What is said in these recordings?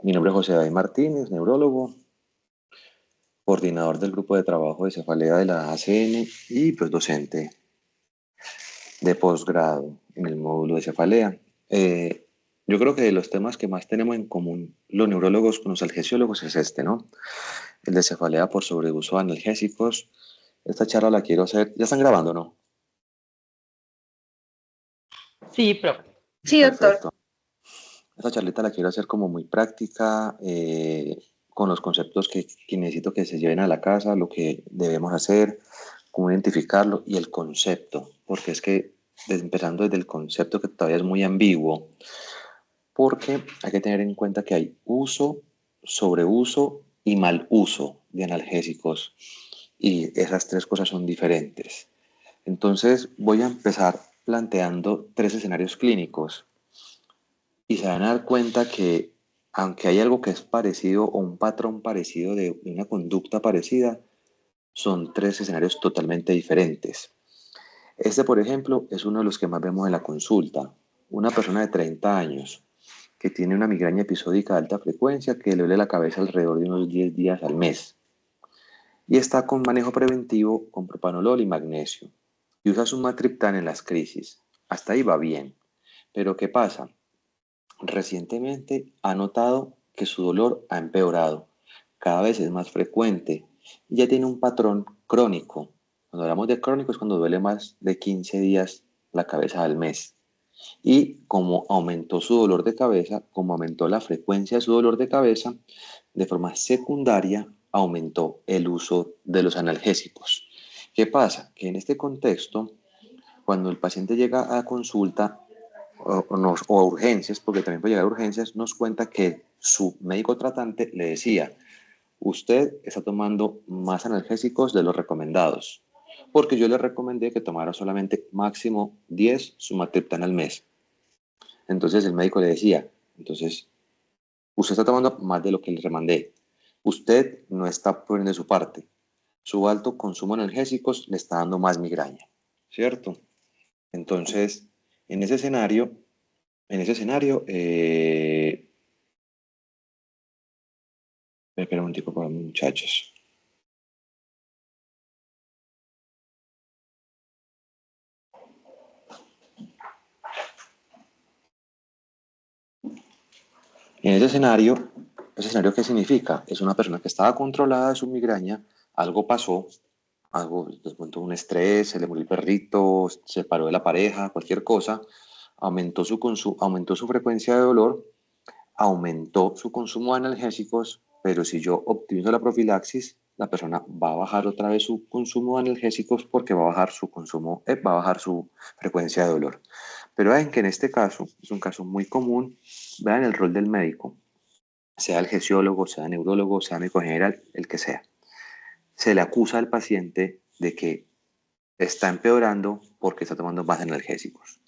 Mi nombre es José David Martínez, neurólogo, coordinador del grupo de trabajo de cefalea de la ACN y pues docente de posgrado en el módulo de cefalea. Yo creo que de los temas que más tenemos en común los neurólogos con los anestesiólogos es este, ¿no? El de cefalea por sobreuso de analgésicos. Esta charla la quiero hacer. ¿Ya están grabando, no? Sí, profe. Sí, doctor. Perfecto. Esta charlita la quiero hacer como muy práctica, con los conceptos que necesito que se lleven a la casa, lo que debemos hacer, cómo identificarlo y el concepto, porque es que empezando desde el concepto que todavía es muy ambiguo, porque hay que tener en cuenta que hay uso, sobreuso y mal uso de analgésicos y esas tres cosas son diferentes. Entonces voy a empezar planteando tres escenarios clínicos y se van a dar cuenta que aunque hay algo que es parecido o un patrón parecido de una conducta parecida, son tres escenarios totalmente diferentes. Este, por ejemplo, es uno de los que más vemos en la consulta. Una persona de 30 años que tiene una migraña episódica de alta frecuencia que le duele la cabeza alrededor de unos 10 días al mes y está con manejo preventivo con propanolol y magnesio y usa sumatriptán en las crisis. Hasta ahí va bien. Pero ¿qué pasa? Recientemente ha notado que su dolor ha empeorado, cada vez es más frecuente y ya tiene un patrón crónico. Cuando hablamos de crónico es cuando duele más de 15 días la cabeza al mes. Y como aumentó su dolor de cabeza, como aumentó la frecuencia de su dolor de cabeza, de forma secundaria aumentó el uso de los analgésicos. ¿Qué pasa? Que en este contexto, cuando el paciente llega a consulta, o a urgencias, porque también puede llegar a urgencias, nos cuenta que su médico tratante le decía, usted está tomando más analgésicos de los recomendados, porque yo le recomendé que tomara solamente máximo 10 sumatriptan al mes. Entonces el médico le decía, entonces, usted está tomando más de lo que le remandé. Usted no está poniendo de su parte. Su alto consumo de analgésicos le está dando más migraña, ¿cierto? Entonces, en ese escenario, espera un tiempo para muchachos. En ese escenario ¿qué significa? Es una persona que estaba controlada de su migraña, algo pasó, algo, les cuento, un estrés, se le murió el perrito, se separó de la pareja, cualquier cosa, aumentó su frecuencia de dolor, aumentó su consumo de analgésicos, pero si yo optimizo la profilaxis, la persona va a bajar otra vez su consumo de analgésicos porque va a bajar su consumo, va a bajar su frecuencia de dolor. Pero vean que en este caso, es un caso muy común, vean el rol del médico, sea el gesiólogo, sea neurólogo, sea médico general, el que sea. Se le acusa al paciente de que está empeorando porque está tomando más analgésicos.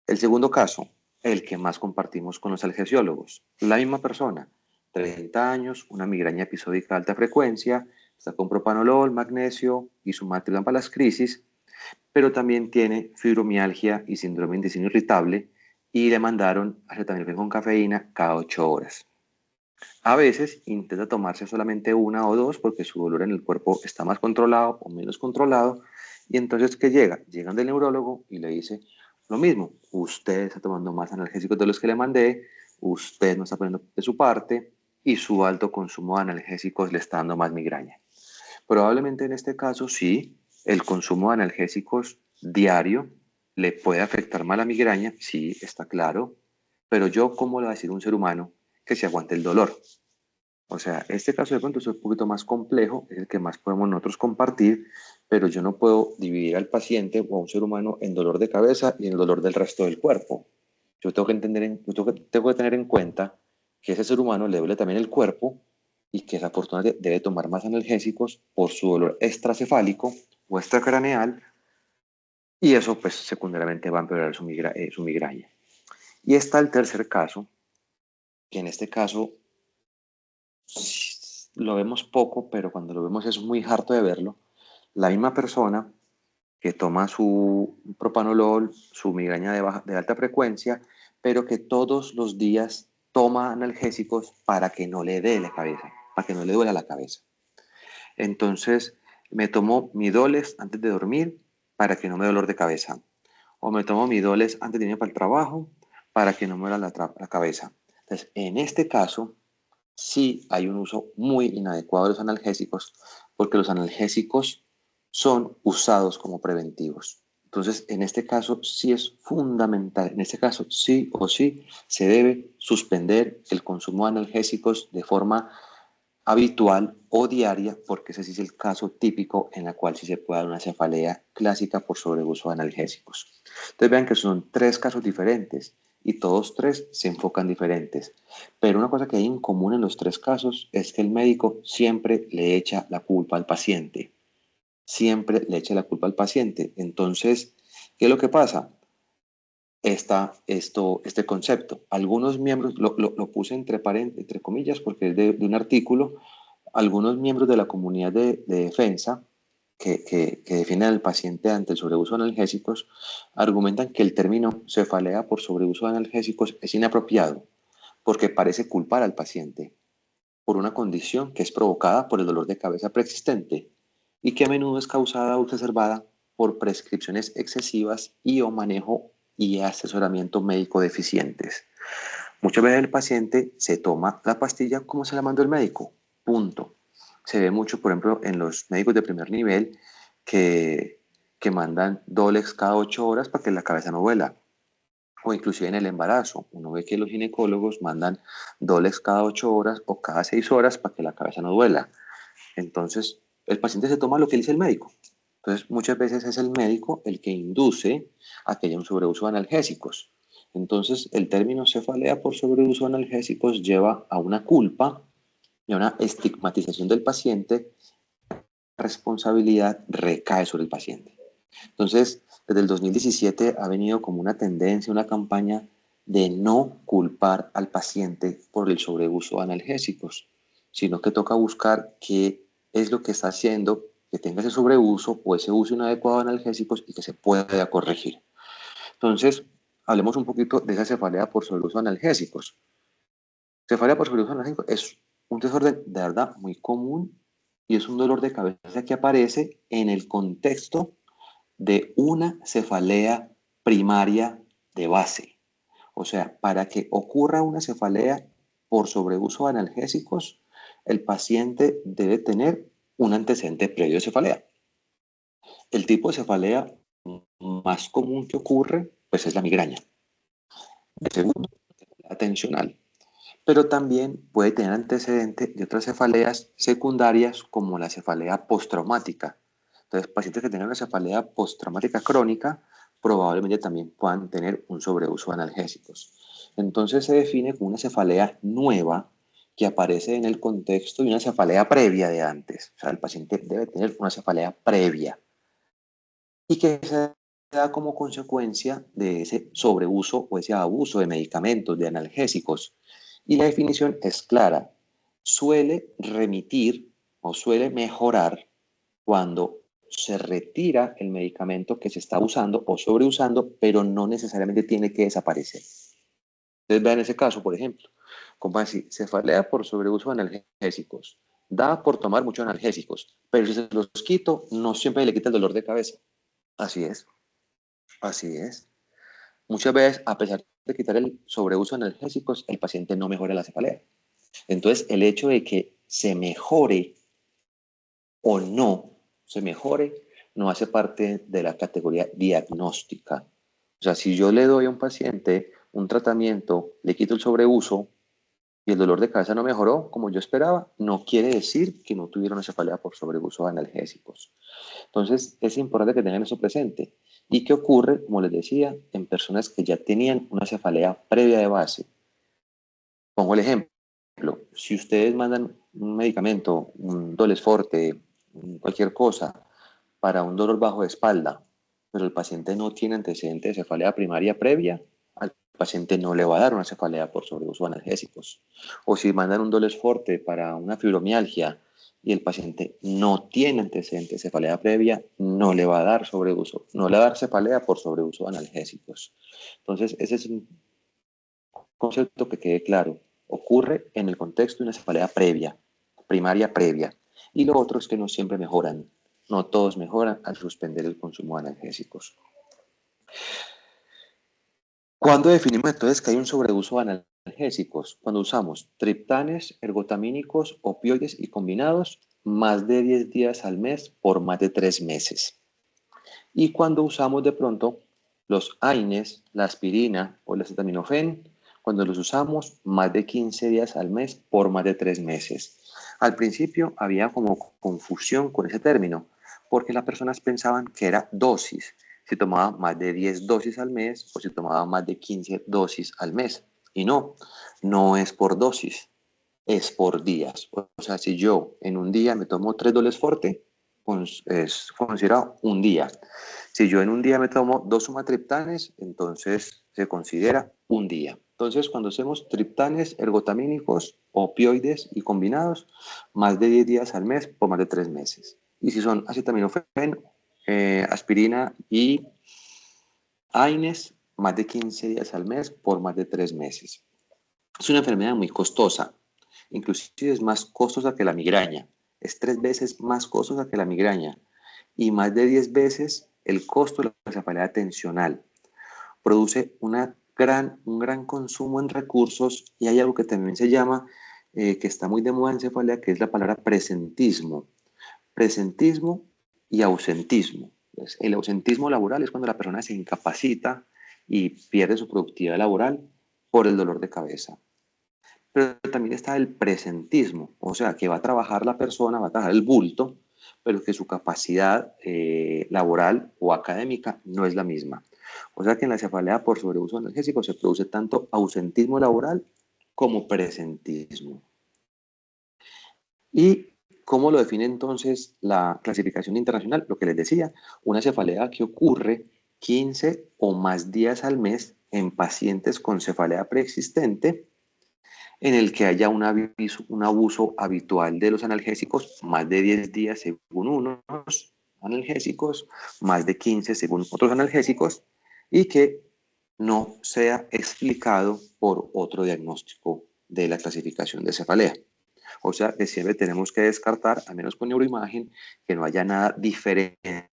El segundo caso, el que más compartimos con los algesiólogos. La misma persona, 30 años, una migraña episódica de alta frecuencia, está con propanolol, magnesio y sumatriptán para las crisis, pero también tiene fibromialgia y síndrome de intestino irritable y le mandaron acetaminofén con cafeína cada 8 horas. A veces intenta tomarse solamente una o dos porque su dolor en el cuerpo está más controlado o menos controlado. Y entonces, ¿qué llega? Llegan del neurólogo y le dice lo mismo. Usted está tomando más analgésicos de los que le mandé, usted no está poniendo de su parte y su alto consumo de analgésicos le está dando más migraña. Probablemente en este caso sí, el consumo de analgésicos diario le puede afectar más la migraña, sí, está claro, pero yo, ¿cómo le va a decir a un ser humano que se aguante el dolor? O sea, este caso de pronto es un poquito más complejo, es el que más podemos nosotros compartir, pero yo no puedo dividir al paciente o a un ser humano en dolor de cabeza y en el dolor del resto del cuerpo. Yo tengo que tengo que tener en cuenta que ese ser humano le duele también el cuerpo y que desafortunadamente debe tomar más analgésicos por su dolor extracefálico o extracraneal y eso pues secundariamente va a empeorar su migraña. Y está el tercer caso, que en este caso lo vemos poco, pero cuando lo vemos es muy harto de verlo. La misma persona que toma su propanolol, su migraña de alta frecuencia, pero que todos los días toma analgésicos para que no le dé la cabeza, para que no le duela la cabeza. Entonces, me tomo mi Dolex antes de dormir para que no me dé dolor de cabeza. O me tomo mi Dolex antes de irme para el trabajo para que no me duela la cabeza. Entonces, en este caso, sí hay un uso muy inadecuado de los analgésicos, porque los analgésicos son usados como preventivos. Entonces, en este caso sí es fundamental, en este caso sí o sí se debe suspender el consumo de analgésicos de forma habitual o diaria, porque ese sí es el caso típico en la cual sí se puede dar una cefalea clásica por sobreuso de analgésicos. Entonces vean que son tres casos diferentes y todos tres se enfocan diferentes. Pero una cosa que hay en común en los tres casos es que el médico siempre le echa la culpa al paciente. Siempre le echa la culpa al paciente. Entonces, ¿qué es lo que pasa? Este concepto. Algunos miembros, lo puse entre comillas porque es de un artículo, algunos miembros de la comunidad de defensa que defienden al paciente ante el sobreuso de analgésicos argumentan que el término cefalea por sobreuso de analgésicos es inapropiado porque parece culpar al paciente por una condición que es provocada por el dolor de cabeza preexistente y que a menudo es causada o exacerbada por prescripciones excesivas y o manejo y asesoramiento médico deficientes. Muchas veces el paciente se toma la pastilla como se la mandó el médico, punto. Se ve mucho, por ejemplo, en los médicos de primer nivel que mandan Dolex cada 8 horas para que la cabeza no vuela. O inclusive en el embarazo. Uno ve que los ginecólogos mandan Dolex cada 8 horas o cada 6 horas para que la cabeza no duela. Entonces, el paciente se toma lo que le dice el médico. Entonces, muchas veces es el médico el que induce a que haya un sobreuso de analgésicos. Entonces, el término cefalea por sobreuso de analgésicos lleva a una culpa y a una estigmatización del paciente. La responsabilidad recae sobre el paciente. Entonces, desde el 2017 ha venido como una tendencia, una campaña de no culpar al paciente por el sobreuso de analgésicos, sino que toca buscar qué es lo que está haciendo que tenga ese sobreuso o ese uso inadecuado de analgésicos y que se pueda corregir. Entonces, hablemos un poquito de esa cefalea por sobreuso de analgésicos. Cefalea por sobreuso de analgésicos es un desorden de verdad muy común y es un dolor de cabeza que aparece en el contexto de una cefalea primaria de base. O sea, para que ocurra una cefalea por sobreuso de analgésicos, el paciente debe tener un antecedente previo de cefalea. El tipo de cefalea más común que ocurre, pues es la migraña. El segundo, la tensional. Pero también puede tener antecedente de otras cefaleas secundarias como la cefalea postraumática. Entonces, pacientes que tengan una cefalea postraumática crónica probablemente también puedan tener un sobreuso de analgésicos. Entonces se define como una cefalea nueva que aparece en el contexto de una cefalea previa de antes. O sea, el paciente debe tener una cefalea previa y que se da como consecuencia de ese sobreuso o ese abuso de medicamentos, de analgésicos. Y la definición es clara. Suele remitir o suele mejorar cuando se retira el medicamento que se está usando o sobreusando, pero no necesariamente tiene que desaparecer. Entonces vean ese caso, por ejemplo, como así, cefalea por sobreuso de analgésicos, da por tomar muchos analgésicos, pero si se los quito, no siempre le quita el dolor de cabeza. Así es, así es. Muchas veces, a pesar de quitar el sobreuso de analgésicos, el paciente no mejora la cefalea. Entonces, el hecho de que se mejore o no se mejore no hace parte de la categoría diagnóstica. O sea, si yo le doy a un paciente un tratamiento, le quito el sobreuso y el dolor de cabeza no mejoró como yo esperaba, no quiere decir que no tuviera una cefalea por sobreuso de analgésicos. Entonces, es importante que tengan eso presente. ¿Y qué ocurre, como les decía, en personas que ya tenían una cefalea previa de base? Pongo el ejemplo. Si ustedes mandan un medicamento, un Dolex Forte, cualquier cosa, para un dolor bajo de espalda, pero el paciente no tiene antecedente de cefalea primaria previa, al paciente no le va a dar una cefalea por sobreuso de analgésicos. O si mandan un Dolex Forte para una fibromialgia y el paciente no tiene antecedente de cefalea previa, no le va a dar sobreuso, no le va a dar cefalea por sobreuso de analgésicos. Entonces, ese es un concepto que quede claro. Ocurre en el contexto de una cefalea previa, primaria previa. Y lo otro es que no siempre mejoran. No todos mejoran al suspender el consumo de analgésicos. ¿Cuándo definimos entonces que hay un sobreuso de analgésicos? Cuando usamos triptanes, ergotamínicos, opioides y combinados más de 10 días al mes por más de 3 meses. Y cuando usamos de pronto los AINES, la aspirina o el acetaminofén, cuando los usamos más de 15 días al mes por más de 3 meses. Al principio había como confusión con ese término, porque las personas pensaban que era dosis, si tomaba más de 10 dosis al mes o si tomaba más de 15 dosis al mes. Y no, no es por dosis, es por días. O sea, si yo en un día me tomo 3 doles forte, es considerado un día. Si yo en un día me tomo 2 sumatriptanes, entonces se considera un día. Entonces, cuando hacemos triptanes, ergotamínicos, opioides y combinados, más de 10 días al mes por más de 3 meses. Y si son acetaminofén, aspirina y AINES, más de 15 días al mes por más de 3 meses. Es una enfermedad muy costosa, inclusive es más costosa que la migraña, es 3 veces más costosa que la migraña y más de 10 veces el costo de la cefalea tensional. Produce un gran consumo en recursos y hay algo que también se llama, que está muy de moda en cefalea, que es la palabra presentismo. Presentismo y ausentismo. Pues, el ausentismo laboral es cuando la persona se incapacita y pierde su productividad laboral por el dolor de cabeza. Pero también está el presentismo, o sea, que va a trabajar la persona, va a trabajar el bulto, pero que su capacidad laboral o académica no es la misma. O sea que en la cefalea por sobreuso analgésico se produce tanto ausentismo laboral como presentismo. ¿Y cómo lo define entonces la clasificación internacional? Lo que les decía, una cefalea que ocurre 15 o más días al mes en pacientes con cefalea preexistente, en el que haya un abuso habitual de los analgésicos, más de 10 días según unos analgésicos, más de 15 según otros analgésicos, y que no sea explicado por otro diagnóstico de la clasificación de cefalea. O sea, que siempre tenemos que descartar, al menos con neuroimagen, que no haya nada diferente,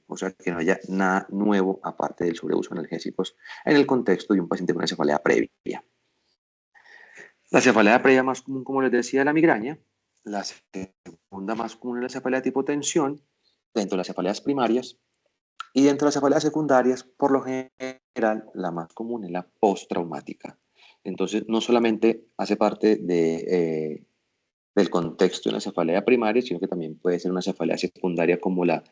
o sea, que no haya nada nuevo aparte del sobreuso de analgésicos en el contexto de un paciente con una cefalea previa. La cefalea previa más común, como les decía, es la migraña. La segunda más común es la cefalea tipo tensión, dentro de las cefaleas primarias. Y dentro de las cefaleas secundarias, por lo general, la más común es la postraumática. Entonces, no solamente hace parte del contexto de una cefalea primaria, sino que también puede ser una cefalea secundaria como la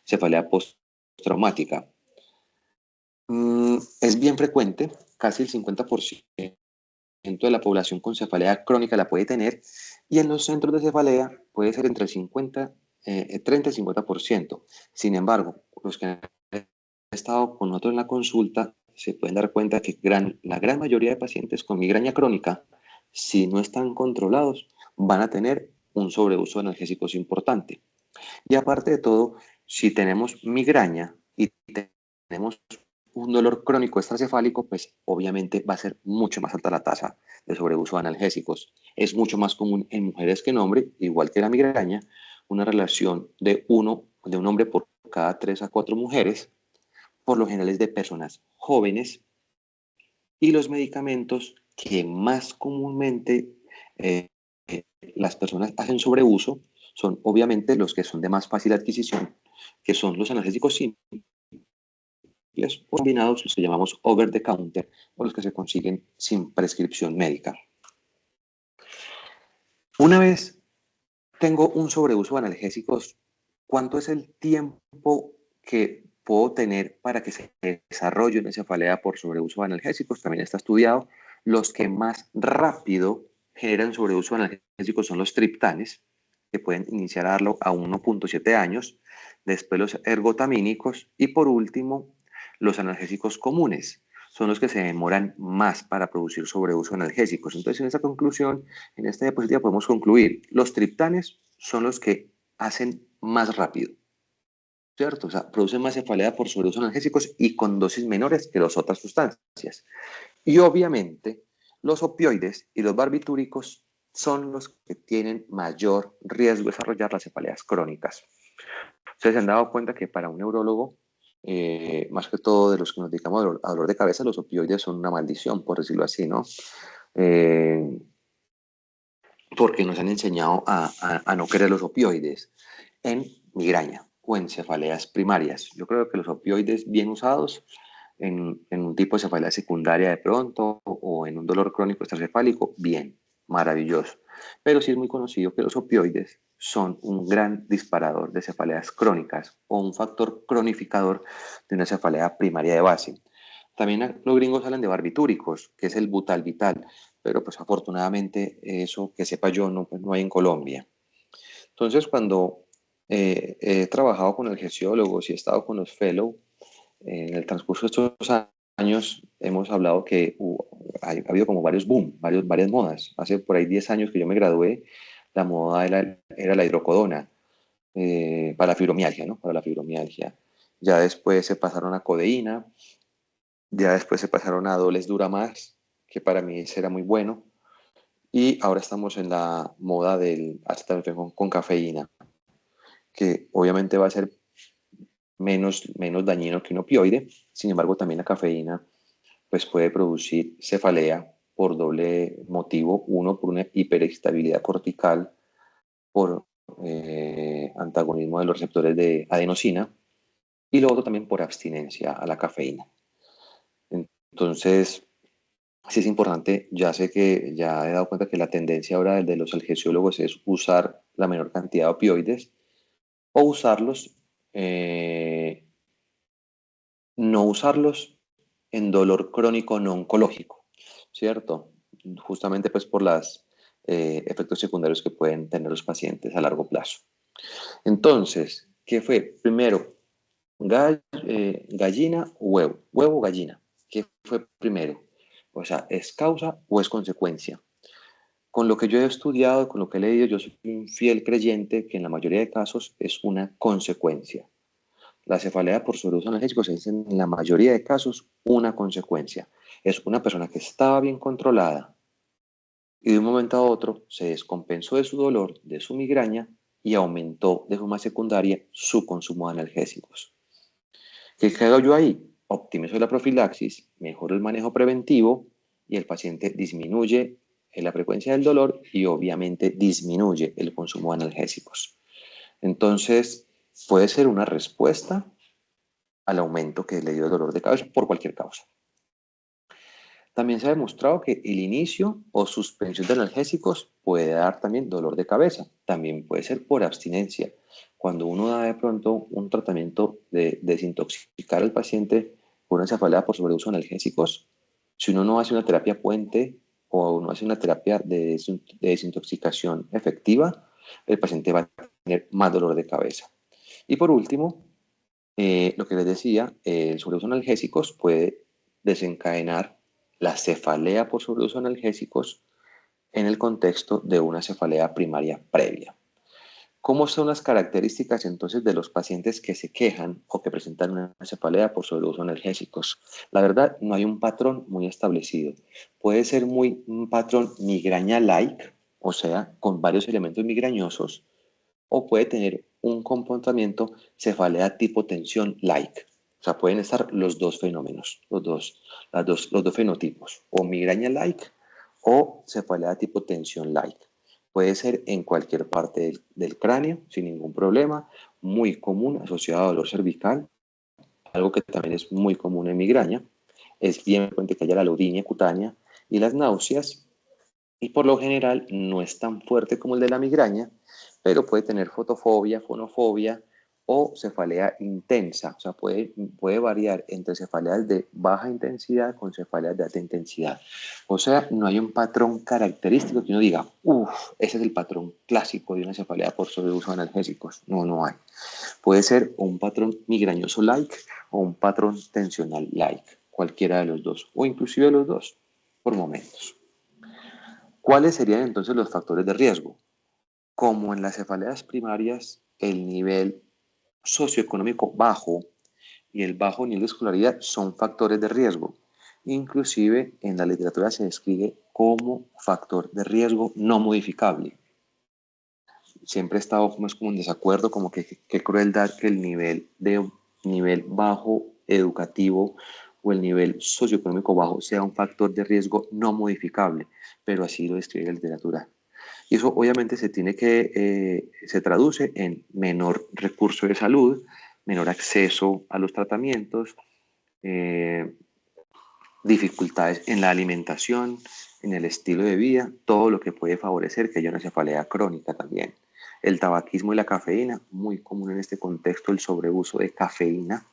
cefalea postraumática. Es bien frecuente, casi el 50% de la población con cefalea crónica la puede tener, y en los centros de cefalea puede ser entre 30 y 50%. Sin embargo, los que han estado con nosotros en la consulta se pueden dar cuenta que la gran mayoría de pacientes con migraña crónica, si no están controlados, van a tener un sobreuso de analgésicos importante. Y aparte de todo, si tenemos migraña y tenemos un dolor crónico extracefálico, pues obviamente va a ser mucho más alta la tasa de sobreuso de analgésicos. Es mucho más común en mujeres que en hombres, igual que la migraña, una relación de un hombre por cada 3 a 4 mujeres, por lo general es de personas jóvenes, y los medicamentos que más comúnmente eh, las personas hacen sobreuso son obviamente los que son de más fácil adquisición, que son los analgésicos simples o combinados, los que llamamos over the counter, o los que se consiguen sin prescripción médica. Una vez tengo un sobreuso de analgésicos, ¿cuánto es el tiempo que puedo tener para que se desarrolle una cefalea por sobreuso de analgésicos? También está estudiado. Los que más rápido generan sobreuso de analgésicos son los triptanes, que pueden iniciar a darlo a 1.7 años, después los ergotamínicos y por último los analgésicos comunes. Son los que se demoran más para producir sobreuso de analgésicos. Entonces, en esta conclusión, en esta diapositiva podemos concluir, los triptanes son los que hacen más rápido, ¿cierto? O sea, producen más cefalea por sobreuso de analgésicos y con dosis menores que las otras sustancias. Y obviamente, los opioides y los barbitúricos son los que tienen mayor riesgo de desarrollar las cefaleas crónicas. Ustedes se han dado cuenta que para un neurólogo, más que todo de los que nos dedicamos a dolor de cabeza, los opioides son una maldición, por decirlo así, ¿no? Porque nos han enseñado a no querer los opioides en migraña o en cefaleas primarias. Yo creo que los opioides bien usados en un tipo de cefalea secundaria de pronto o en un dolor crónico extracefálico, bien, maravilloso. Pero sí es muy conocido que los opioides son un gran disparador de cefaleas crónicas o un factor cronificador de una cefalea primaria de base. También los gringos hablan de barbitúricos, que es el butalbital, pero pues afortunadamente eso que sepa yo no, pues, no hay en Colombia. Entonces cuando he trabajado con analgesiólogos y he estado con los fellow, en el transcurso de estos años hemos hablado que ha habido como varios boom, varias modas. Hace por ahí 10 años que yo me gradué, la moda era la hidrocodona para la fibromialgia, ¿no? Para la fibromialgia. Ya después se pasaron a codeína, ya después se pasaron a dobles dura más, que para mí era muy bueno. Y ahora estamos en la moda del acetaminofén con cafeína, que obviamente va a ser menos dañino que un opioide. Sin embargo, también la cafeína pues puede producir cefalea por doble motivo. Uno, por una hiperexcitabilidad cortical, por antagonismo de los receptores de adenosina, y lo otro también por abstinencia a la cafeína. Entonces, sí es importante, ya sé que ya he dado cuenta que la tendencia ahora de los algesiólogos es usar la menor cantidad de opioides o usarlos, no usarlos en dolor crónico no oncológico, ¿cierto? Justamente pues por los efectos secundarios que pueden tener los pacientes a largo plazo. Entonces, ¿qué fue? Primero, gallina o huevo, huevo o gallina. ¿Qué fue primero? O sea, ¿es causa o es consecuencia? Con lo que yo he estudiado, con lo que he leído, yo soy un fiel creyente que en la mayoría de casos es una consecuencia. La cefalea por sobreuso analgésico es en la mayoría de casos una consecuencia. Es una persona que estaba bien controlada y de un momento a otro se descompensó de su dolor, de su migraña y aumentó de forma secundaria su consumo de analgésicos. ¿Qué hago yo ahí? Optimizo la profilaxis, mejoro el manejo preventivo y el paciente disminuye la frecuencia del dolor y obviamente disminuye el consumo de analgésicos. Entonces, puede ser una respuesta al aumento que le dio el dolor de cabeza por cualquier causa. También se ha demostrado que el inicio o suspensión de analgésicos puede dar también dolor de cabeza. También puede ser por abstinencia. Cuando uno da de pronto un tratamiento de desintoxicar al paciente por una cefalea por sobreuso de analgésicos, si uno no hace una terapia puente o no hace una terapia de desintoxicación efectiva, el paciente va a tener más dolor de cabeza. Y por último, lo que les decía, el sobreuso de analgésicos puede desencadenar la cefalea por sobreuso de analgésicos en el contexto de una cefalea primaria previa. ¿Cómo son las características entonces de los pacientes que se quejan o que presentan una cefalea por sobreuso de analgésicos? La verdad, no hay un patrón muy establecido. Puede ser un patrón migraña-like, o sea, con varios elementos migrañosos, o puede tener un comportamiento cefalea tipo tensión-like. O sea, pueden estar los dos fenómenos, los dos fenotipos, o migraña-like o cefalea tipo tensión-like. Puede ser en cualquier parte del cráneo, sin ningún problema, muy común, asociado a dolor cervical, algo que también es muy común en migraña. Es bien frecuente que haya la lodinia cutánea y las náuseas, y por lo general no es tan fuerte como el de la migraña, pero puede tener fotofobia, fonofobia o cefalea intensa. O sea, puede variar entre cefaleas de baja intensidad con cefaleas de alta intensidad. O sea, no hay un patrón característico que uno diga, uff, ese es el patrón clásico de una cefalea por sobreuso de analgésicos. No, no hay. Puede ser un patrón migrañoso-like o un patrón tensional-like, cualquiera de los dos, o inclusive los dos, por momentos. ¿Cuáles serían entonces los factores de riesgo? Como en las cefaleas primarias, el nivel socioeconómico bajo y el bajo nivel de escolaridad son factores de riesgo. inclusive en la literatura se describe como factor de riesgo no modificable. Siempre he estado más como en desacuerdo, como que qué crueldad que el nivel bajo educativo o el nivel socioeconómico bajo sea un factor de riesgo no modificable, pero así lo describe la literatura. Y eso obviamente se traduce en menor recurso de salud, menor acceso a los tratamientos, eh, dificultades en la alimentación, en el estilo de vida, todo lo que puede favorecer que haya una cefalea crónica también. El tabaquismo y la cafeína, muy común en este contexto el sobreuso de cafeína.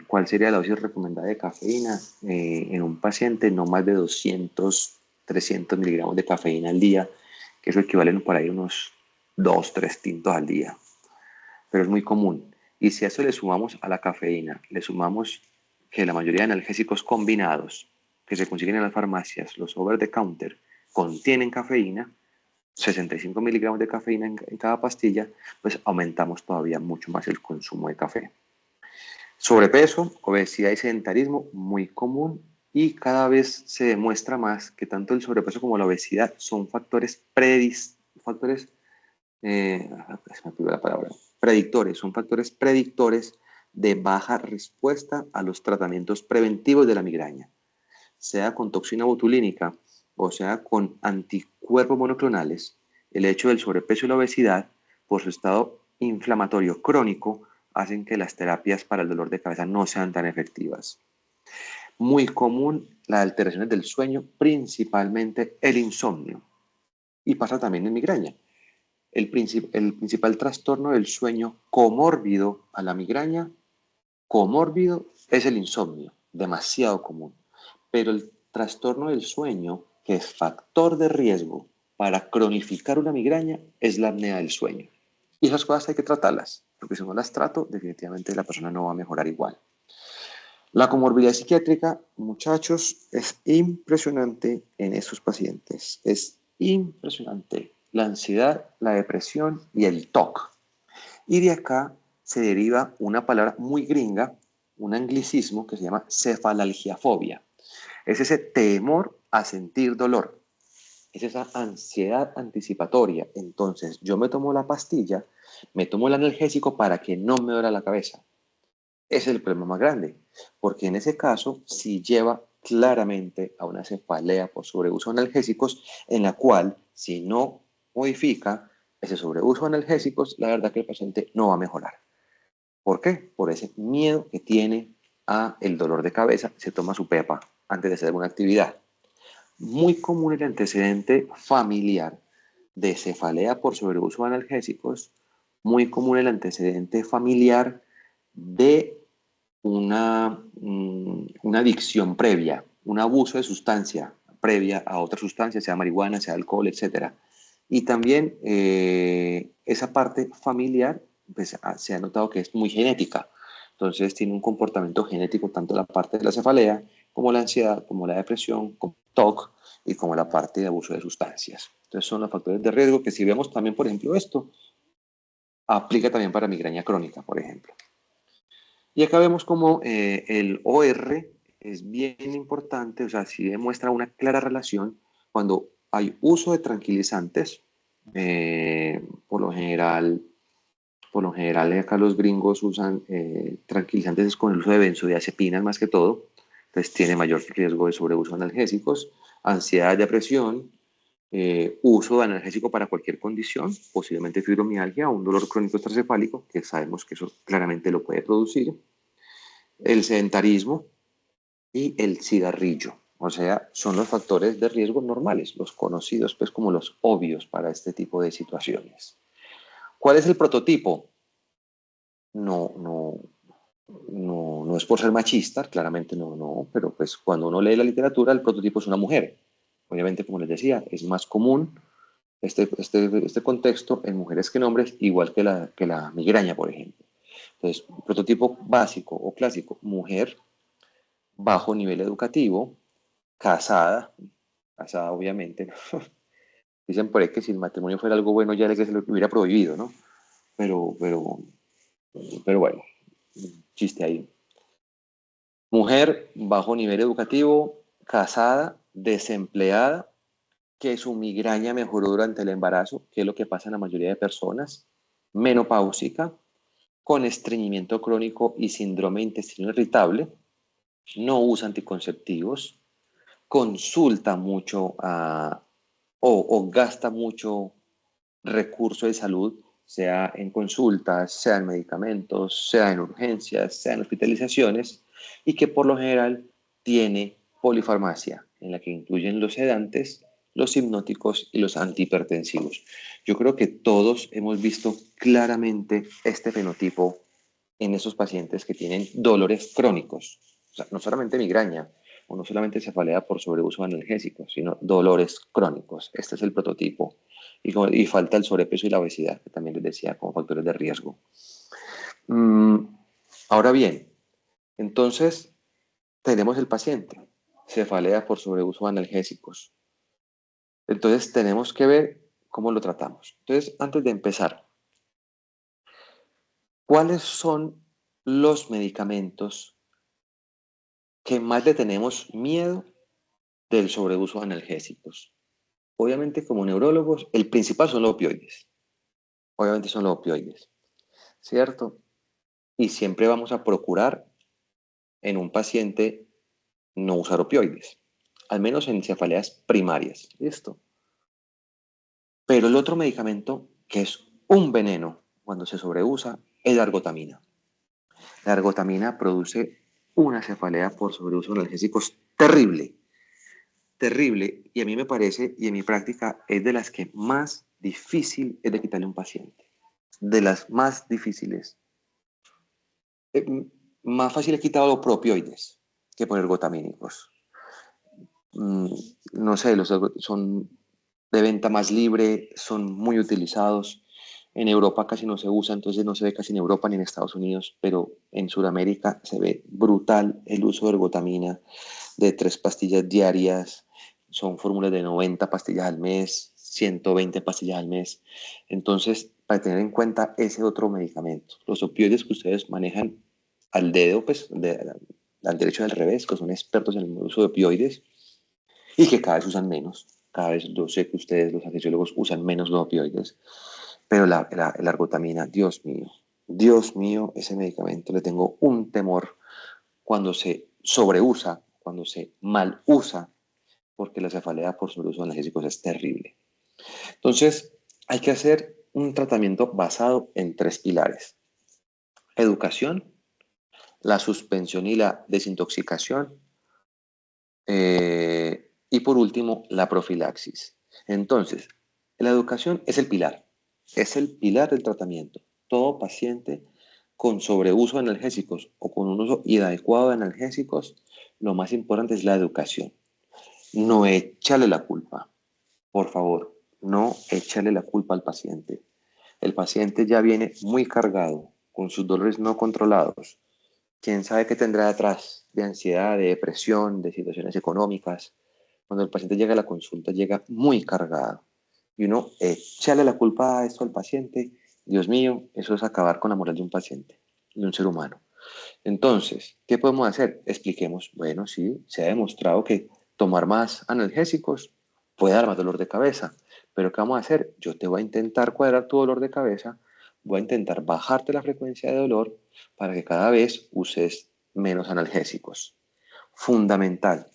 ¿Cuál sería la dosis recomendada de cafeína? En un paciente no más de 200, 300 miligramos de cafeína al día, que eso equivale por ahí unos 2, 3 tintos al día. Pero es muy común. Y si a eso le sumamos a la cafeína, le sumamos que la mayoría de analgésicos combinados que se consiguen en las farmacias, los over the counter, contienen cafeína, 65 miligramos de cafeína en cada pastilla, pues aumentamos todavía mucho más el consumo de café. Sobrepeso, obesidad y sedentarismo, muy común, y cada vez se demuestra más que tanto el sobrepeso como la obesidad son son factores predictores de baja respuesta a los tratamientos preventivos de la migraña, sea con toxina botulínica o sea con anticuerpos monoclonales. El hecho del sobrepeso y la obesidad, por su estado inflamatorio crónico, hacen que las terapias para el dolor de cabeza no sean tan efectivas. Muy común las alteraciones del sueño, principalmente el insomnio, y pasa también en migraña. El principal trastorno del sueño comórbido a la migraña, comórbido, es el insomnio, demasiado común. Pero el trastorno del sueño, que es factor de riesgo para cronificar una migraña, es la apnea del sueño. Y esas cosas hay que tratarlas, porque si no las trato, definitivamente la persona no va a mejorar igual. La comorbilidad psiquiátrica, muchachos, es impresionante en estos pacientes. Es impresionante. La ansiedad, la depresión y el TOC. Y de acá se deriva una palabra muy gringa, un anglicismo que se llama cefalalgiafobia. Es ese temor a sentir dolor. Es esa ansiedad anticipatoria. Entonces, yo me tomo la pastilla, me tomo el analgésico para que no me duela la cabeza. Ese es el problema más grande, porque en ese caso sí lleva claramente a una cefalea por sobreuso de analgésicos, en la cual, si no modifica ese sobreuso de analgésicos, la verdad que el paciente no va a mejorar. ¿Por qué? Por ese miedo que tiene a el dolor de cabeza, se toma su pepa antes de hacer alguna actividad. Muy común el antecedente familiar de cefalea por sobreuso de analgésicos, muy común el antecedente familiar de una adicción previa, un abuso de sustancia previa a otra sustancia, sea marihuana, sea alcohol, etc. Y también esa parte familiar pues, se ha notado que es muy genética. Entonces tiene un comportamiento genético tanto la parte de la cefalea como la ansiedad, como la depresión, como TOC y como la parte de abuso de sustancias. Entonces son los factores de riesgo que si vemos también, por ejemplo, esto, aplica también para migraña crónica, por ejemplo. Y acá vemos como el OR es bien importante, o sea, sí demuestra una clara relación cuando hay uso de tranquilizantes, por lo general acá los gringos usan tranquilizantes con el uso de benzodiazepinas más que todo, entonces tiene mayor riesgo de sobreuso de analgésicos, ansiedad, depresión, uso de analgésico para cualquier condición, posiblemente fibromialgia o un dolor crónico extracefálico, que sabemos que eso claramente lo puede producir, el sedentarismo y el cigarrillo. O sea, son los factores de riesgo normales, los conocidos pues como los obvios para este tipo de situaciones. ¿Cuál es el prototipo? No es por ser machista, claramente no, pero pues cuando uno lee la literatura, el prototipo es una mujer. Obviamente, como les decía, es más común este contexto en mujeres que en hombres, igual que la migraña, por ejemplo. Entonces, prototipo básico o clásico, mujer, bajo nivel educativo, casada, casada obviamente, ¿no? Dicen por ahí que si el matrimonio fuera algo bueno ya se lo hubiera prohibido, ¿no? Pero bueno, chiste ahí. Mujer, bajo nivel educativo, casada, desempleada, que su migraña mejoró durante el embarazo, que es lo que pasa en la mayoría de personas, menopáusica, con estreñimiento crónico y síndrome de intestino irritable, no usa anticonceptivos, consulta mucho o gasta mucho recurso de salud, sea en consultas, sea en medicamentos, sea en urgencias, sea en hospitalizaciones, y que por lo general tiene polifarmacia, en la que incluyen los sedantes, los hipnóticos y los antihipertensivos. Yo creo que todos hemos visto claramente este fenotipo en esos pacientes que tienen dolores crónicos, o sea, no solamente migraña, o no solamente cefalea por sobreuso de analgésicos, sino dolores crónicos. Este es el prototipo. Y falta el sobrepeso y la obesidad, que también les decía, como factores de riesgo. Mm, ahora bien, entonces tenemos el paciente, cefalea por sobreuso de analgésicos. Entonces tenemos que ver cómo lo tratamos. Entonces, antes de empezar, ¿cuáles son los medicamentos que más le tenemos miedo del sobreuso de analgésicos? Obviamente, como neurólogos, el principal son los opioides. Obviamente son los opioides, ¿cierto? Y siempre vamos a procurar en un paciente no usar opioides, al menos en cefaleas primarias, ¿listo? Pero el otro medicamento que es un veneno cuando se sobreusa es la ergotamina. La ergotamina produce una cefalea por sobreuso de analgésicos terrible, terrible, y a mí me parece, y en mi práctica es de las que más difícil es de quitarle a un paciente, de las más difíciles. Eh, Más fácil he quitado los propioides que poner ergotamínicos. No sé, son de venta más libre, son muy utilizados. En Europa casi no se usa, entonces no se ve casi en Europa ni en Estados Unidos, pero en Sudamérica se ve brutal el uso de ergotamina de 3 pastillas diarias. Son fórmulas de 90 pastillas al mes, 120 pastillas al mes. Entonces, para tener en cuenta ese otro medicamento, los opioides que ustedes manejan al dedo, pues al derecho y al revés, que son expertos en el uso de opioides, y que cada vez usan menos. Cada vez yo sé que ustedes, los anestesiólogos, usan menos los opioides, pero la ergotamina, Dios mío, ese medicamento le tengo un temor cuando se sobreusa, cuando se mal usa, porque la cefalea por sobreuso de analgésicos es terrible. Entonces, hay que hacer un tratamiento basado en 3 pilares: educación, la suspensión y la desintoxicación, y por último, la profilaxis. Entonces, la educación es el pilar del tratamiento. Todo paciente con sobreuso de analgésicos o con un uso inadecuado de analgésicos, lo más importante es la educación. No échale la culpa, por favor, no échale la culpa al paciente. El paciente ya viene muy cargado, con sus dolores no controlados. ¿Quién sabe qué tendrá detrás de ansiedad, de depresión, de situaciones económicas? Cuando el paciente llega a la consulta, llega muy cargado. Y uno echarle la culpa a esto al paciente, Dios mío, eso es acabar con la moral de un paciente, de un ser humano. Entonces, ¿qué podemos hacer? Expliquemos. Bueno, sí, se ha demostrado que tomar más analgésicos puede dar más dolor de cabeza. Pero ¿qué vamos a hacer? Yo te voy a intentar cuadrar tu dolor de cabeza, voy a intentar bajarte la frecuencia de dolor para que cada vez uses menos analgésicos. Fundamental,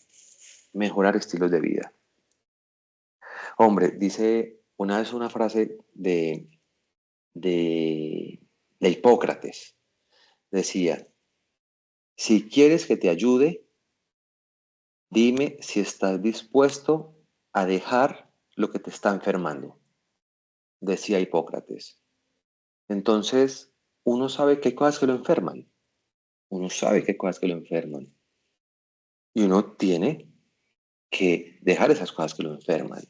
mejorar estilos de vida. Hombre, dice una vez una frase de, de Hipócrates. Decía, si quieres que te ayude, dime si estás dispuesto a dejar lo que te está enfermando, decía Hipócrates. Entonces, uno sabe qué cosas que lo enferman. Uno sabe qué cosas que lo enferman. Y uno tiene que dejar esas cosas que lo enferman.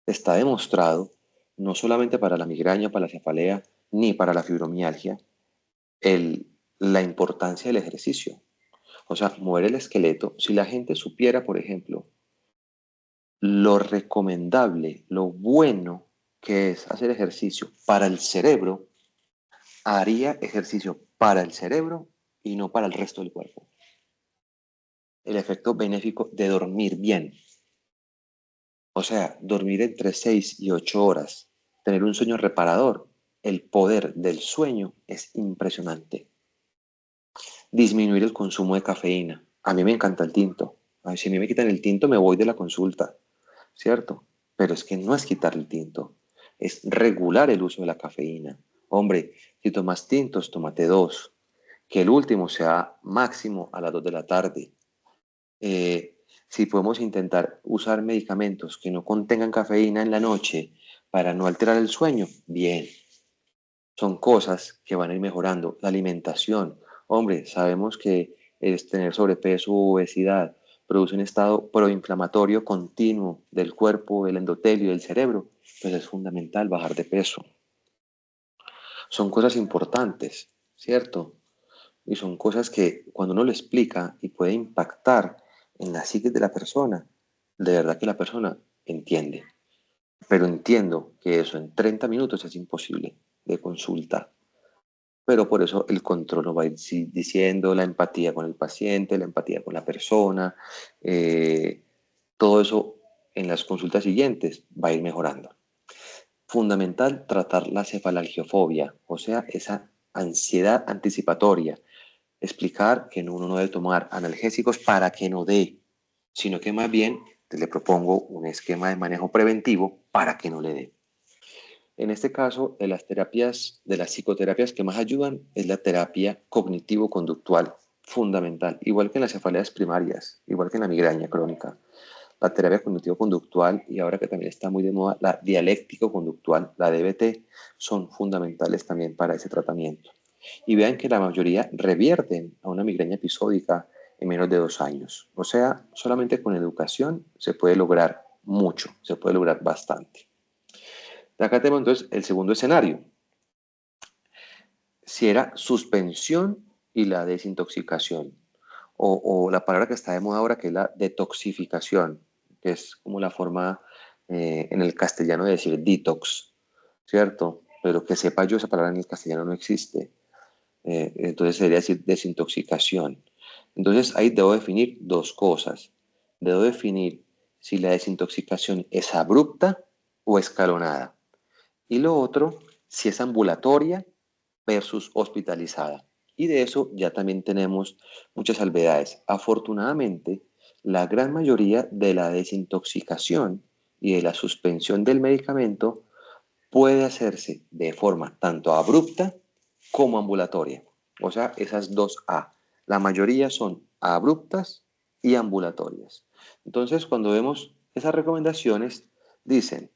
Está demostrado, no solamente para la migraña, para la cefalea, ni para la fibromialgia, la importancia del ejercicio. O sea, mover el esqueleto. Si la gente supiera, por ejemplo, lo recomendable, lo bueno que es hacer ejercicio para el cerebro, haría ejercicio para el cerebro y no para el resto del cuerpo. el efecto benéfico de dormir bien. O sea, dormir entre 6 y 8 horas, tener un sueño reparador. El poder del sueño es impresionante. Disminuir el consumo de cafeína. A mí me encanta el tinto. Ay, si a mí me quitan el tinto, me voy de la consulta, ¿cierto? Pero es que no es quitar el tinto, es regular el uso de la cafeína. Hombre, si tomas tintos, tómate dos. Que el último sea máximo a las 2 de la tarde. Si podemos intentar usar medicamentos que no contengan cafeína en la noche para no alterar el sueño, bien. Son cosas que van a ir mejorando. La alimentación. Hombre, sabemos que el tener sobrepeso o obesidad produce un estado proinflamatorio continuo del cuerpo, del endotelio, del cerebro. Pues es fundamental bajar de peso. Son cosas importantes, ¿cierto? Y son cosas que cuando uno lo explica y puede impactar en la psique de la persona, de verdad que la persona entiende. Pero entiendo que eso en 30 minutos es imposible de consulta. Pero por eso el control nos va a ir diciendo la empatía con el paciente, la empatía con la persona, todo eso en las consultas siguientes va a ir mejorando. Fundamental tratar la cefalalgiofobia, o sea, esa ansiedad anticipatoria. Explicar que uno no debe tomar analgésicos para que no dé, sino que más bien le propongo un esquema de manejo preventivo para que no le dé. En este caso, de las psicoterapias que más ayudan es la terapia cognitivo-conductual, fundamental, igual que en las cefaleas primarias, igual que en la migraña crónica. La terapia cognitivo-conductual y ahora que también está muy de moda, la dialéctico-conductual, la DBT, son fundamentales también para ese tratamiento. Y vean que la mayoría revierten a una migraña episódica en menos de 2 años. O sea, solamente con educación se puede lograr mucho, se puede lograr bastante. Acá tenemos entonces el segundo escenario. Si era suspensión y la desintoxicación, o la palabra que está de moda ahora que es la detoxificación, que es como la forma en el castellano de decir detox, ¿cierto? Pero que sepa yo, esa palabra en el castellano no existe. Entonces sería decir desintoxicación. Entonces ahí debo definir dos cosas. Debo definir si la desintoxicación es abrupta o escalonada. Y lo otro, si es ambulatoria versus hospitalizada. Y de eso ya también tenemos muchas salvedades. Afortunadamente, la gran mayoría de la desintoxicación y de la suspensión del medicamento puede hacerse de forma tanto abrupta como ambulatoria. O sea, esas dos A. La mayoría son abruptas y ambulatorias. Entonces, cuando vemos esas recomendaciones, dicen,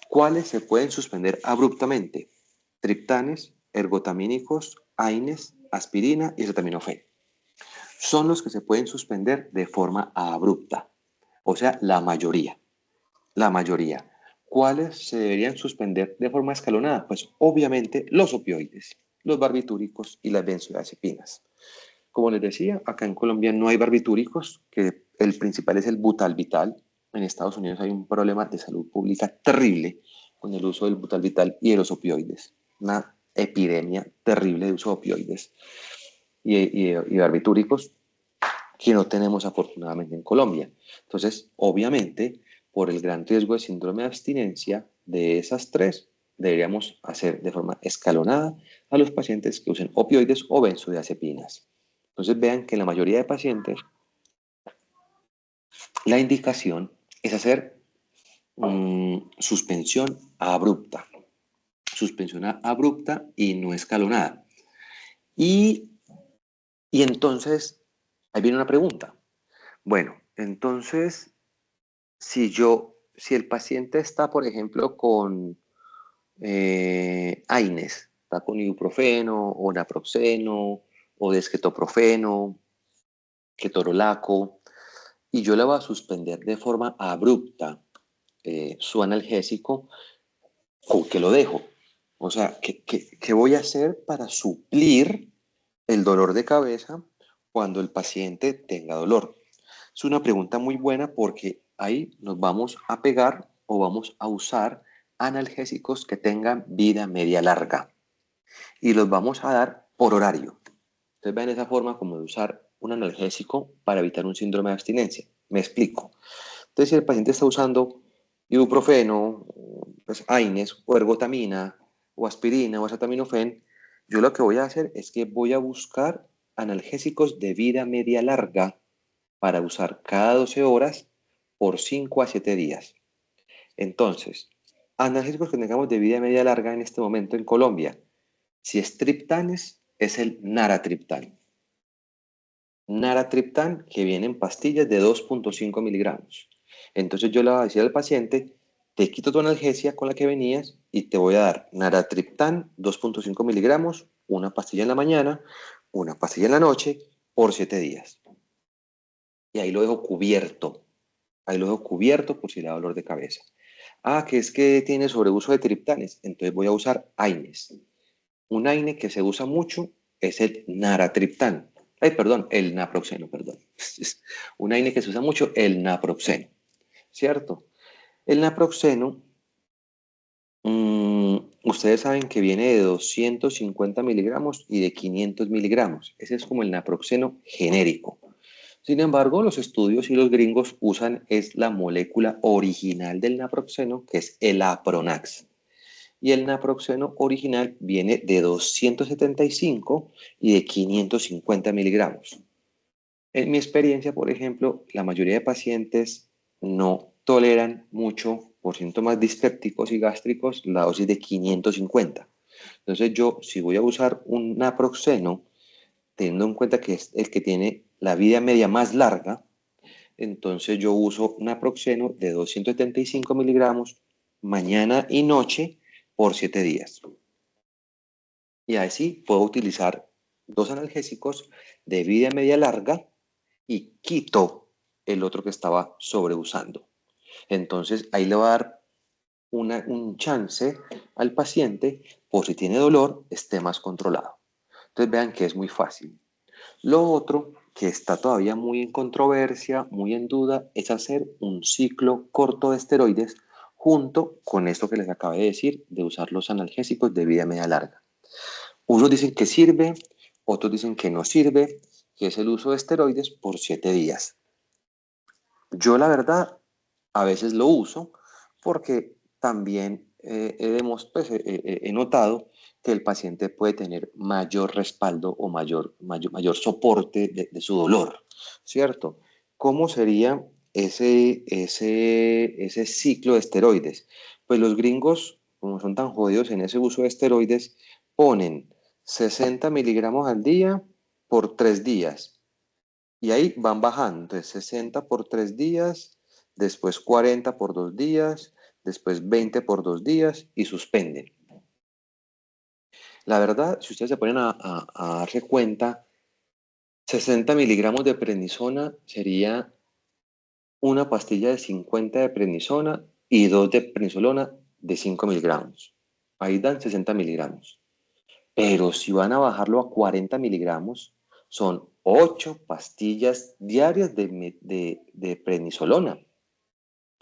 ¿cuáles se pueden suspender abruptamente? Triptanes, ergotamínicos, AINES, aspirina y acetaminofén. Son los que se pueden suspender de forma abrupta. O sea, la mayoría. La mayoría. ¿Cuáles se deberían suspender de forma escalonada? Pues obviamente los opioides, los barbitúricos y las benzodiazepinas. Como les decía, acá en Colombia no hay barbitúricos, que el principal es el butalbital. En Estados Unidos hay un problema de salud pública terrible con el uso del butalbital y de los opioides. Una epidemia terrible de uso de opioides y barbitúricos que no tenemos afortunadamente en Colombia. Entonces, obviamente, por el gran riesgo de síndrome de abstinencia de esas tres, deberíamos hacer de forma escalonada a los pacientes que usen opioides o benzodiazepinas. Entonces, vean que en la mayoría de pacientes la indicación es hacer suspensión abrupta. Suspensión abrupta y no escalonada. Y entonces, ahí viene una pregunta. Bueno, entonces, si el paciente está, por ejemplo, con AINES, está con ibuprofeno o naproxeno o desquetoprofeno, ketorolaco, y yo le voy a suspender de forma abrupta su analgésico, ¿con qué lo dejo? O sea, ¿qué voy a hacer para suplir el dolor de cabeza cuando el paciente tenga dolor? Es una pregunta muy buena porque ahí nos vamos a pegar o vamos a usar analgésicos que tengan vida media larga y los vamos a dar por horario. Entonces vean esa forma como de usar un analgésico para evitar un síndrome de abstinencia. Me explico. Entonces, si el paciente está usando ibuprofeno, pues, AINES, o ergotamina, o aspirina, o acetaminofén, yo lo que voy a hacer es que voy a buscar analgésicos de vida media larga para usar cada 12 horas por 5 a 7 días. Entonces, analgésicos que tengamos de vida media larga en este momento en Colombia, si es triptanes, es el naratriptán. Naratriptán que viene en pastillas de 2.5 miligramos. Entonces yo le voy a decir al paciente, te quito tu analgesia con la que venías y te voy a dar naratriptán 2.5 miligramos, una pastilla en la mañana, una pastilla en la noche, por 7 días. Y ahí lo dejo cubierto. Ahí lo dejo cubierto por si le da dolor de cabeza. Ah, que es que tiene sobreuso de triptanes. Entonces voy a usar AINES. Un AINE que se usa mucho es el naratriptán. Ay, perdón, el naproxeno, perdón. Un AINE que se usa mucho, el naproxeno. ¿Cierto? El naproxeno, ustedes saben que viene de 250 miligramos y de 500 miligramos. Ese es como el naproxeno genérico. Sin embargo, los estudios y los gringos usan es la molécula original del naproxeno, que es el Apronax. Y el naproxeno original viene de 275 y de 550 miligramos. En mi experiencia, por ejemplo, la mayoría de pacientes no toleran mucho por síntomas dispépticos y gástricos la dosis de 550. Entonces yo, si voy a usar un naproxeno, teniendo en cuenta que es el que tiene la vida media más larga, entonces yo uso naproxeno de 275 miligramos mañana y noche por 7 días. Y así puedo utilizar dos analgésicos de vida media larga y quito el otro que estaba sobreusando. Entonces ahí le va a dar un chance al paciente, por si tiene dolor, esté más controlado. Entonces vean que es muy fácil. Lo otro que está todavía muy en controversia, muy en duda, es hacer un ciclo corto de esteroides junto con esto que les acabé de decir, de usar los analgésicos de vida media larga. Unos dicen que sirve, otros dicen que no sirve, que es el uso de esteroides por 7 días. Yo la verdad a veces lo uso porque también he notado que el paciente puede tener mayor respaldo o mayor soporte de su dolor, ¿cierto? ¿Cómo sería ese ciclo de esteroides? Pues los gringos, como son tan jodidos en ese uso de esteroides, ponen 60 miligramos al día por 3 días. Y ahí van bajando, entonces 60 por 3 días, después 40 por 2 días, después 20 por 2 días y suspenden. La verdad, si ustedes se ponen a darse cuenta, 60 miligramos de prednisona sería una pastilla de 50 de prednisona y 2 de prednisolona de 5 miligramos. Ahí dan 60 miligramos. Pero si van a bajarlo a 40 miligramos, son 8 pastillas diarias de prednisolona.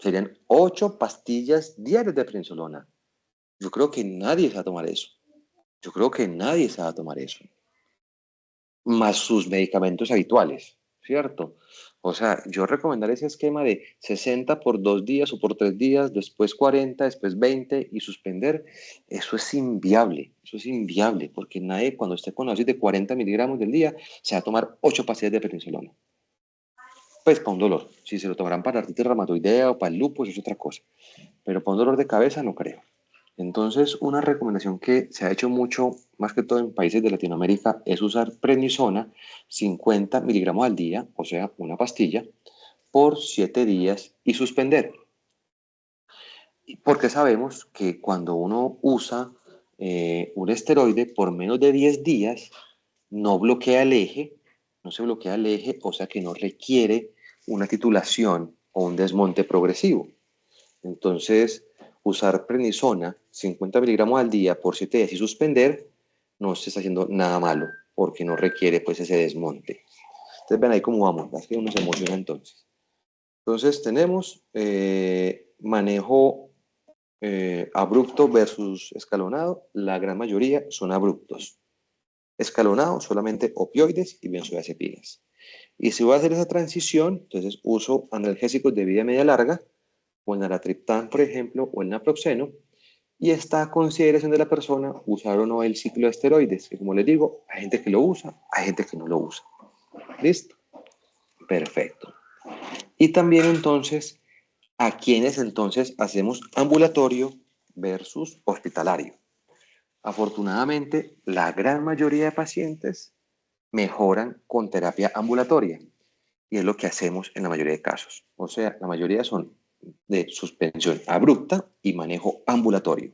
Serían 8 pastillas diarias de prednisolona. Yo creo que nadie se va a tomar eso. Yo creo que nadie se va a tomar eso. Más sus medicamentos habituales, ¿cierto? O sea, yo recomendaría ese esquema de 60 por 2 días o por 3 días, después 40, después 20 y suspender. Eso es inviable, porque nadie cuando esté con una dosis de 40 miligramos del día se va a tomar 8 pastillas de prednisolona. Pues para un dolor. Si se lo tomarán para artritis reumatoidea o para el lupus es otra cosa. Pero para un dolor de cabeza no creo. Entonces, una recomendación que se ha hecho mucho, más que todo en países de Latinoamérica, es usar prednisona 50 miligramos al día, o sea, una pastilla, por 7 días y suspender. Porque sabemos que cuando uno usa un esteroide por menos de 10 días, no bloquea el eje, no se bloquea el eje, o sea que no requiere una titulación o un desmonte progresivo. Entonces, usar prednisona 50 miligramos al día por 7 días y suspender no se está haciendo nada malo porque no requiere pues ese desmonte. Entonces ven ahí cómo vamos, es que uno se emociona entonces. Entonces tenemos manejo abrupto versus escalonado. La gran mayoría son abruptos. Escalonado solamente opioides y benzodiazepinas. Y si voy a hacer esa transición, entonces uso analgésicos de vida media larga, o el naratriptán, por ejemplo, o el naproxeno, y está a consideración de la persona usar o no el ciclo de esteroides, que como les digo, hay gente que lo usa, hay gente que no lo usa. ¿Listo? Perfecto. Y también entonces, ¿a quiénes entonces hacemos ambulatorio versus hospitalario? Afortunadamente, la gran mayoría de pacientes mejoran con terapia ambulatoria y es lo que hacemos en la mayoría de casos. O sea, la mayoría son de suspensión abrupta y manejo ambulatorio.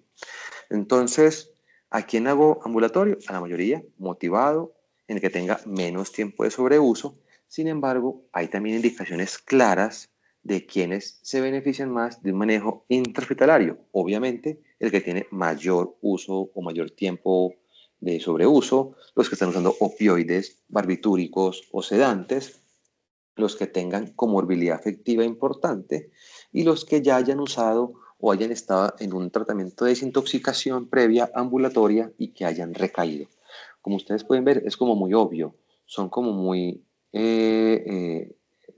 Entonces, ¿a quién hago ambulatorio? A la mayoría, motivado, en el que tenga menos tiempo de sobreuso. Sin embargo, hay también indicaciones claras de quienes se benefician más de un manejo intrahospitalario. Obviamente, el que tiene mayor uso o mayor tiempo de sobreuso, los que están usando opioides, barbitúricos o sedantes, los que tengan comorbilidad afectiva importante y los que ya hayan usado o hayan estado en un tratamiento de desintoxicación previa ambulatoria y que hayan recaído. Como ustedes pueden ver, es como muy obvio, son como muy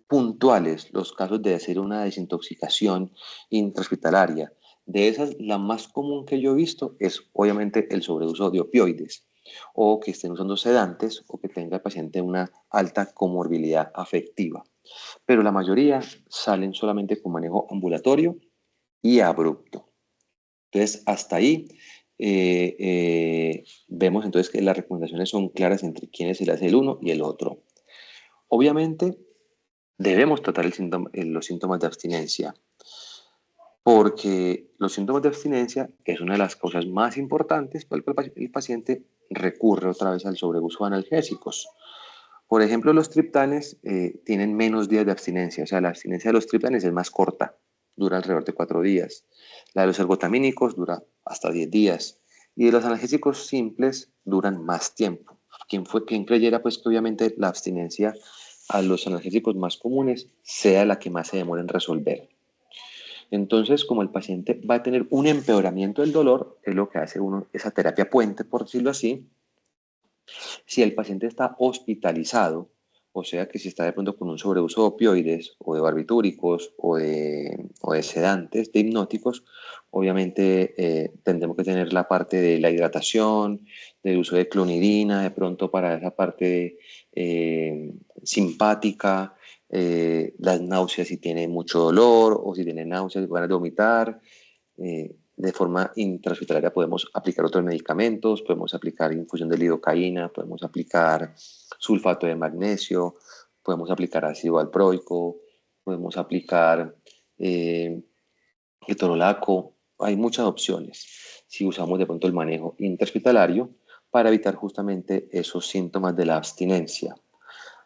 puntuales los casos de hacer una desintoxicación intrahospitalaria. De esas, la más común que yo he visto es obviamente el sobreuso de opioides o que estén usando sedantes o que tenga el paciente una alta comorbilidad afectiva. Pero la mayoría salen solamente con manejo ambulatorio y abrupto. Entonces, hasta ahí vemos entonces que las recomendaciones son claras entre quiénes se le hace el uno y el otro. Obviamente, debemos tratar los síntomas de abstinencia, porque los síntomas de abstinencia es una de las causas más importantes por las que el paciente recurre otra vez al sobreuso de analgésicos. Por ejemplo, los triptanes tienen menos días de abstinencia, o sea, la abstinencia de los triptanes es más corta, dura alrededor de 4 días. La de los ergotamínicos dura hasta 10 días. Y de los analgésicos simples duran más tiempo. Quien creyera pues que obviamente la abstinencia a los analgésicos más comunes sea la que más se demora en resolver? Entonces, como el paciente va a tener un empeoramiento del dolor, es lo que hace uno, esa terapia puente, por decirlo así. Si el paciente está hospitalizado, o sea que si está de pronto con un sobreuso de opioides o de barbitúricos o de sedantes, de hipnóticos, obviamente tendremos que tener la parte de la hidratación, del uso de clonidina, de pronto para esa parte simpática, las náuseas si tiene mucho dolor o si tiene náuseas, ganas de vomitar. De forma intrahospitalaria podemos aplicar otros medicamentos, podemos aplicar infusión de lidocaína, podemos aplicar sulfato de magnesio, podemos aplicar ácido valproico, podemos aplicar ketorolaco. Hay muchas opciones si usamos de pronto el manejo intrahospitalario para evitar justamente esos síntomas de la abstinencia.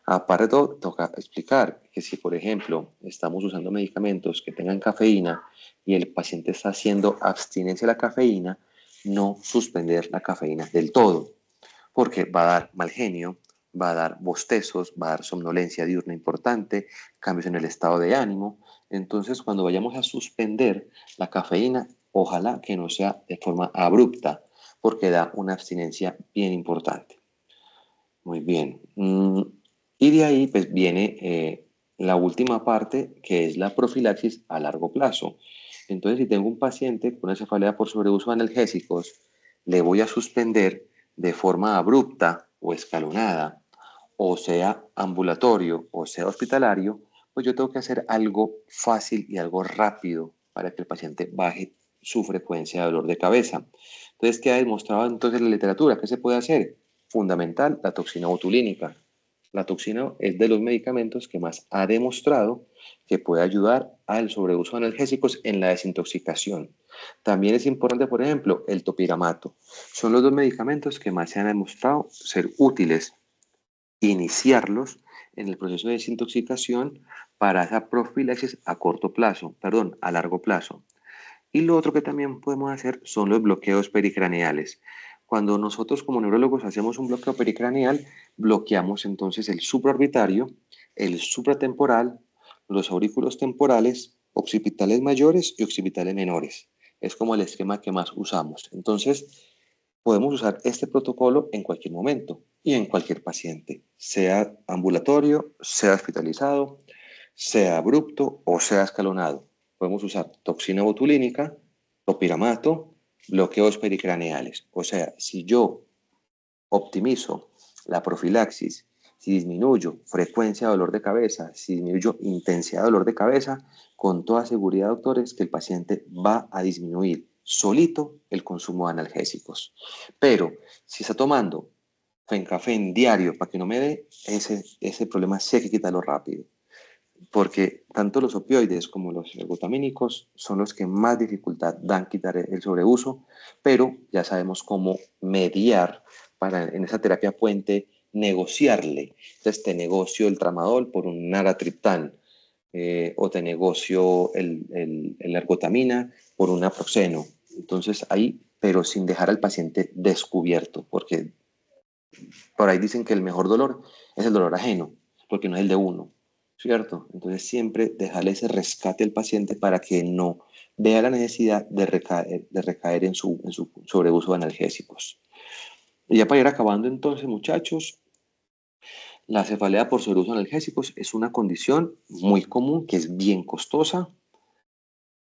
Aparte de todo, toca explicar que si, por ejemplo, estamos usando medicamentos que tengan cafeína y el paciente está haciendo abstinencia a la cafeína, no suspender la cafeína del todo, porque va a dar mal genio, va a dar bostezos, va a dar somnolencia diurna importante, cambios en el estado de ánimo. Entonces, cuando vayamos a suspender la cafeína, ojalá que no sea de forma abrupta, porque da una abstinencia bien importante. Muy bien. Y de ahí pues viene la última parte, que es la profilaxis a largo plazo. Entonces, si tengo un paciente con una cefalea por sobreuso de analgésicos, le voy a suspender de forma abrupta o escalonada, o sea ambulatorio o sea hospitalario, pues yo tengo que hacer algo fácil y algo rápido para que el paciente baje su frecuencia de dolor de cabeza. Entonces, ¿qué ha demostrado entonces la literatura? ¿Qué se puede hacer? Fundamental, la toxina botulínica. La toxina es de los medicamentos que más ha demostrado que puede ayudar al sobreuso de analgésicos en la desintoxicación. También es importante, por ejemplo, el topiramato. Son los dos medicamentos que más se han demostrado ser útiles. Iniciarlos en el proceso de desintoxicación para esa profilaxis a corto plazo, perdón, a largo plazo. Y lo otro que también podemos hacer son los bloqueos pericraneales. Cuando nosotros como neurólogos hacemos un bloqueo pericraneal, bloqueamos entonces el supraorbitario, el supratemporal, los aurículos temporales, occipitales mayores y occipitales menores. Es como el esquema que más usamos. Entonces, podemos usar este protocolo en cualquier momento. y en cualquier paciente, sea ambulatorio, sea hospitalizado, sea abrupto o sea escalonado. Podemos usar toxina botulínica, topiramato, bloqueos pericraneales. O sea, si yo optimizo la profilaxis, si disminuyo frecuencia de dolor de cabeza, si disminuyo intensidad de dolor de cabeza, con toda seguridad, doctores, que el paciente va a disminuir solito el consumo de analgésicos. Pero si está tomando fencafén diario para que no me dé, ese problema sí hay que quitarlo rápido, porque tanto los opioides como los ergotamínicos son los que más dificultad dan quitar el sobreuso, pero ya sabemos cómo mediar para en esa terapia puente negociarle. Entonces te negocio el tramadol por un naratriptán, o te negocio el ergotamina por un naproxeno. Entonces ahí, pero sin dejar al paciente descubierto, porque por ahí dicen que el mejor dolor es el dolor ajeno, porque no es el de uno, ¿cierto? Entonces siempre dejarle ese rescate al paciente para que no vea la necesidad de recaer en su sobreuso de analgésicos. Y ya para ir acabando entonces, muchachos, la cefalea por sobreuso de analgésicos es una condición muy común que es bien costosa.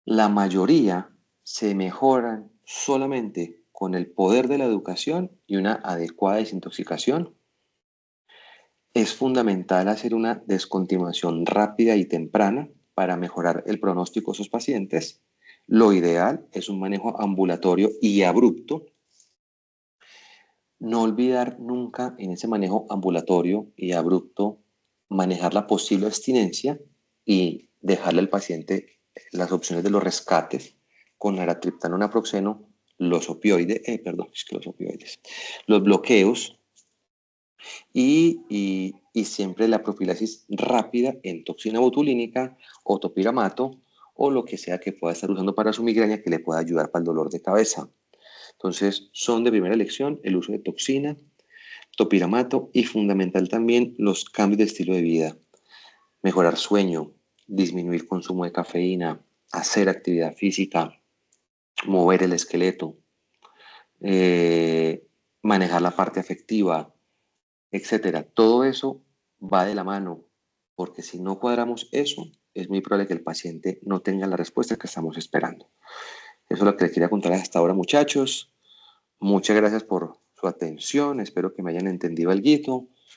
La mayoría se mejoran solamente con el poder de la educación y una adecuada desintoxicación. Es fundamental hacer una descontinuación rápida y temprana para mejorar el pronóstico de esos pacientes. Lo ideal es un manejo ambulatorio y abrupto. No olvidar nunca en ese manejo ambulatorio y abrupto manejar la posible abstinencia y dejarle al paciente las opciones de los rescates con naratriptano, naproxeno, los bloqueos y siempre la profilaxis rápida en toxina botulínica o topiramato o lo que sea que pueda estar usando para su migraña que le pueda ayudar para el dolor de cabeza. Entonces, son de primera elección el uso de toxina, topiramato y fundamental también los cambios de estilo de vida. Mejorar sueño, disminuir consumo de cafeína, hacer actividad física, mover el esqueleto, eh, manejar la parte afectiva, etcétera. Todo eso va de la mano, porque si no cuadramos eso, es muy probable que el paciente no tenga la respuesta que estamos esperando. Eso es lo que les quería contar hasta ahora, muchachos. Muchas gracias por su atención. Espero que me hayan entendido algo.